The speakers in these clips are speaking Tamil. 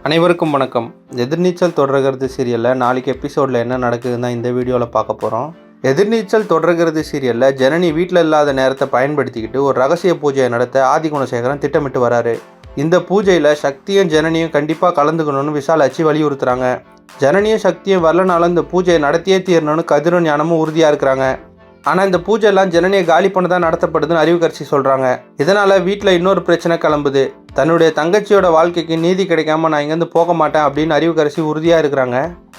அனைவருக்கும் வணக்கம். எதிர்நீச்சல் தொடர்கிறது சீரியலில் நாளைக்கு எபிசோடில் என்ன நடக்குதுன்னு தான் இந்த வீடியோவில் பார்க்க போகிறோம். எதிர்நீச்சல் தொடர்கிறது சீரியலில் ஜனனி வீட்டில் இல்லாத நேரத்தை பயன்படுத்திக்கிட்டு ஒரு ரகசிய பூஜையை நடத்த ஆதிகுணசேகரன் திட்டமிட்டு வராரு. இந்த பூஜையில் சக்தியும் ஜனனியும் கண்டிப்பாக கலந்துக்கணும்னு விசாலாட்சி வலியுறுத்துறாங்க. ஜனனியும் சக்தியும் வரலனால இந்த பூஜையை நடத்தியே தீரணும்னு கதிரும் ஞானமும் உறுதியாக இருக்கிறாங்க. ஆனால் இந்த பூஜையெல்லாம் ஜனனியை காலி பண்ண தான் நடத்தப்படுதுன்னு அறிவுக்கரசி சொல்கிறாங்க. இதனால் வீட்டில் இன்னொரு பிரச்சனை கிளம்புது. தன்னுடைய தங்கச்சியோட வாழ்க்கைக்கு நீதி கிடைக்காம நான் இங்கேருந்து போக மாட்டேன் அப்படின்னு அறிவுக்கரசி உறுதியாக இருக்கிறாங்க.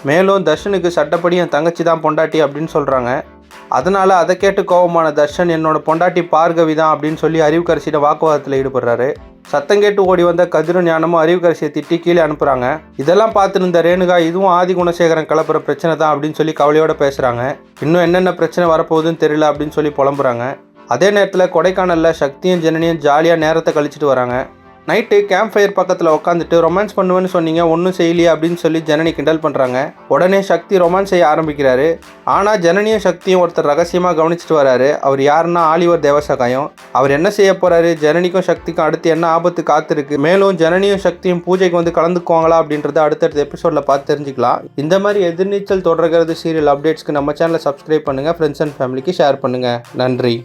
மேலும் தர்ஷனுக்கு சட்டப்படி என் தங்கச்சி தான் பொண்டாட்டி அப்படின்னு சொல்கிறாங்க. அதனால் அதை கேட்டு கோபமான தர்ஷன் என்னோட பொண்டாட்டி பார்கவி தான் அப்படின்னு சொல்லி அறிவுக்கரசியோட வாக்குவாதத்தில் ஈடுபடுறாரு. சத்தம் கேட்டு ஓடி வந்த கதிரும் ஞானமும் அறிவுக்கரசியை திட்டி கீழே அனுப்புகிறாங்க. இதெல்லாம் பார்த்துருந்த ரேணுகா இதுவும் ஆதிகுணசேகரன் கிளப்புற பிரச்சனை தான் அப்படின்னு சொல்லி கவலையோட பேசுகிறாங்க. இன்னும் என்னென்ன பிரச்சனை வரப்போகுதுன்னு தெரியல அப்படின்னு சொல்லி புலம்புறாங்க. அதே நேரத்தில் கொடைக்கானலில் சக்தியும் ஜனனியும் ஜாலியாக நேரத்தை கழிச்சிட்டு வராங்க. நைட்டு கேம்ப் ஃபயர் பக்கத்தில் உட்காந்துட்டு ரொமான்ஸ் பண்ணுவேன்னு சொன்னீங்க, ஒன்றும் செய்யலையே அப்படின்னு சொல்லி ஜனனி கிண்டல் பண்ணுறாங்க. உடனே சக்தி ரொமான்ஸ் செய்ய ஆரம்பிக்கிறாரு. ஆனால் ஜனனியும் சக்தியும் ஒருத்தர் ரகசியமாக கவனிச்சிட்டு வராரு. அவர் யாருன்னா ஆலிவர் தேவசகாயம். அவர் என்ன செய்ய போகிறாரு, ஜனனிக்கும் சக்திக்கும் அடுத்து என்ன ஆபத்து காத்திருக்கு, மேலும் ஜனனியும் சக்தியும் பூஜைக்கு வந்து கலந்துக்குவாங்களா அப்படின்றத அடுத்தடுத்த எபிசோடில் பார்த்து தெரிஞ்சுக்கலாம். இந்த மாதிரி எதிர்நீச்சல் தொடர்கிறது சீரியல் அப்டேட்ஸ்க்கு நம்ம சேனலை சப்ஸ்கிரைப் பண்ணுங்கள், ஃப்ரெண்ட்ஸ் அண்ட் ஃபேமிலிக்கு ஷேர் பண்ணுங்கள். நன்றி.